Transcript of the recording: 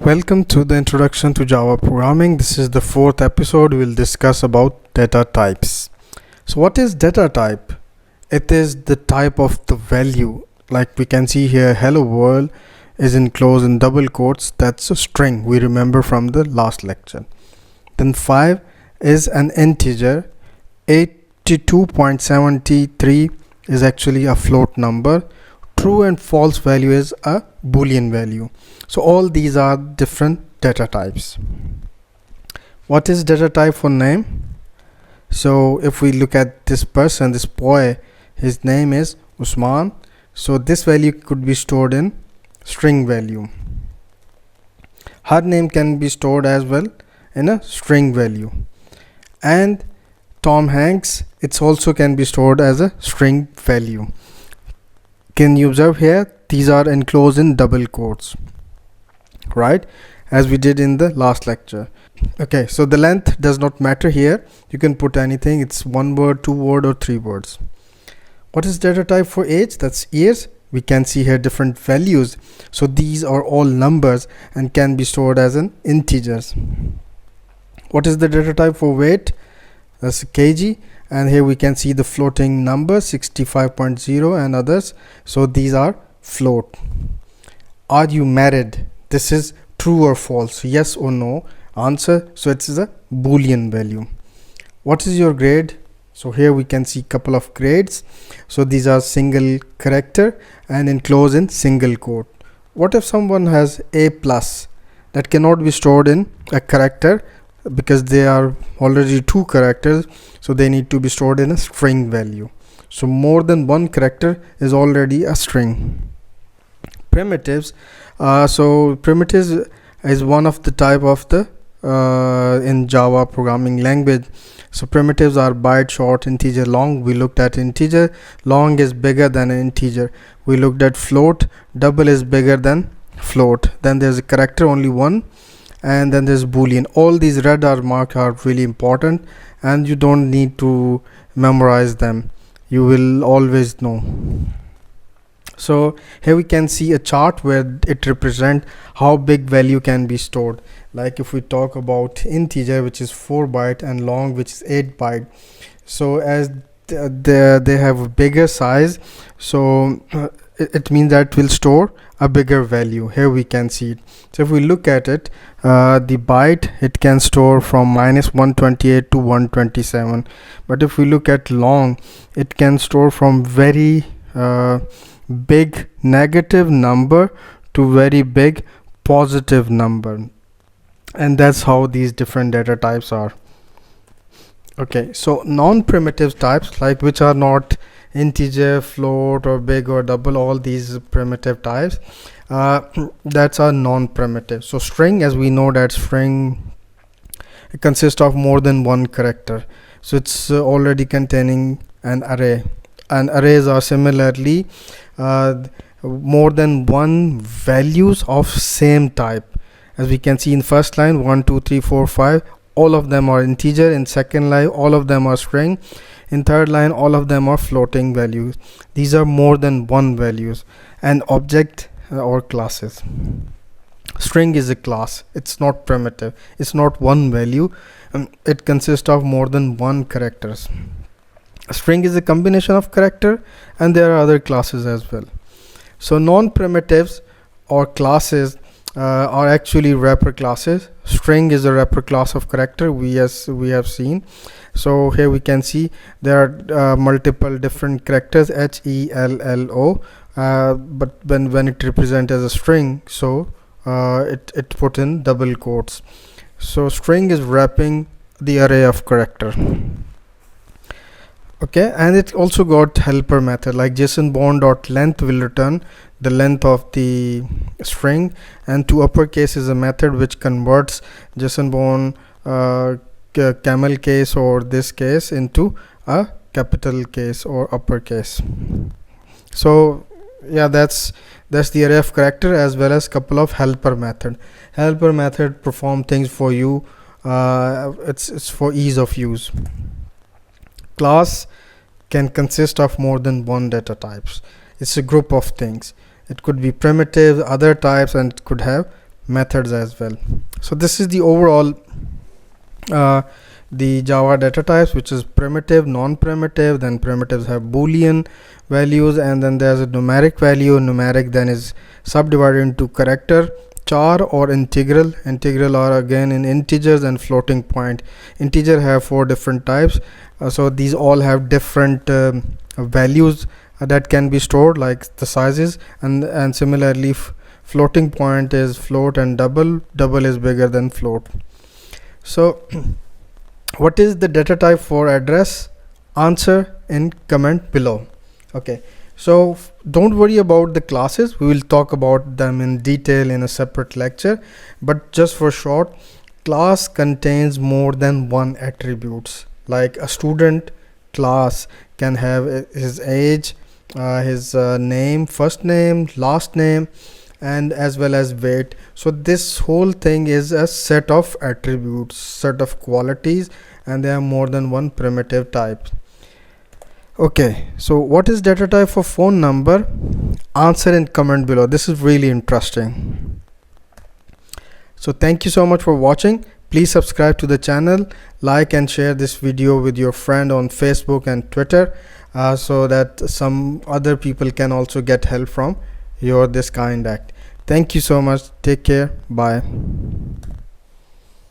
Welcome to the introduction to Java programming. This is the fourth episode. We'll discuss about data types. So what is data type? It is the type of the value. Like we can see here, hello world is enclosed in double quotes. That's a string we remember from the last lecture. Then 5 is an integer. 82.73 is actually a float number. True and false value is a Boolean value. So all these are different data types. What is data type for name? So if we look at this person, this boy, his name is Usman. So this value could be stored in string value. Her name can be stored as well in a string value. And Tom Hanks, it also can be stored as a string value. Can you observe here? These are enclosed in double quotes, right? As we did in the last lecture. Okay, so the length does not matter here. You can put anything. It's 1 word, 2 word or 3 words. What is data type for age? That's years. We can see here different values. So these are all numbers and can be stored as an integers. What is the data type for weight? That's kg. And here we can see the floating number 65.0 and others. So these are float. Are you married? This is true or false, yes or no. Answer, so it is a Boolean value. What is your grade? So here we can see couple of grades. So these are single character and enclosed in single quote. What if someone has A plus? That cannot be stored in a character because they are already 2 characters, so they need to be stored in a string value. So more than 1 character is already a string. Primitives. So primitives is one of the type of the in Java programming language. So primitives are byte, short, integer, long. We looked at integer. Long is bigger than an integer. We looked at float. Double is bigger than float. Then there's a character, only 1. And then there's Boolean. All these red are marked are really important, and you don't need to memorize them. You will always know. So here we can see a chart where it represents how big value can be stored. Like if we talk about integer, which is 4 byte, and long, which is 8 byte. So as they have a bigger size, so it means that will store a bigger value. Here we can see it. So if we look at it, the byte, it can store from -128 to 127. But if we look at long, it can store from very big negative number to very big positive number. And that's how these different data types are. Okay, so non-primitive types, like which are not integer, float or big or double, all these primitive types, that's a non-primitive. So string, as we know that string consists of more than 1 character, so it's already containing an array, and arrays are similarly more than 1 values of same type. As we can see in first line, 1 2 3 4 5, all of them are integer. In second line, all of them are string. In third line, all of them are floating values. These are more than 1 values. And object or classes. String is a class. It's not primitive. It's not 1 value. It consists of more than 1 characters. A string is a combination of character, and there are other classes as well. So non-primitives or classes are actually wrapper classes. String is a wrapper class of character, we have seen. So here we can see there are multiple different characters, HELLO, but when it represents as a string, so it put in double quotes. So string is wrapping the array of character. Okay, and it also got helper method, like JSON_length will return the length of the string, and to uppercase is a method which converts JSON camel case or this case into a capital case or uppercase. So yeah, that's the array of character, as well as couple of helper method. Helper method perform things for you. It's for ease of use. Class can consist of more than 1 data types. It's a group of things. It could be primitive, other types, and it could have methods as well. So this is the overall the Java data types, which is primitive, non-primitive. Then primitives have Boolean values, and then there's a numeric value. Numeric then is subdivided into character, char, or integral. Integral are again in integers and floating point. Integer have 4 different types, so these all have different values that can be stored, like the sizes, and similarly floating point is float, and double is bigger than float. So what is the data type for address? Answer in comment below. Okay, so don't worry about the classes, we will talk about them in detail in a separate lecture, but just for short, class contains more than one attributes. Like a student class can have his age, his name, first name, last name, and as well as weight. So this whole thing is a set of attributes, set of qualities, and there are more than one primitive type. Okay, so what is data type for phone number? Answer in comment below. This is really interesting. So thank you so much for watching. Please subscribe to the channel, like and share this video with your friend on Facebook and Twitter, so that some other people can also get help from your this kind act. Thank you so much. Take care. Bye.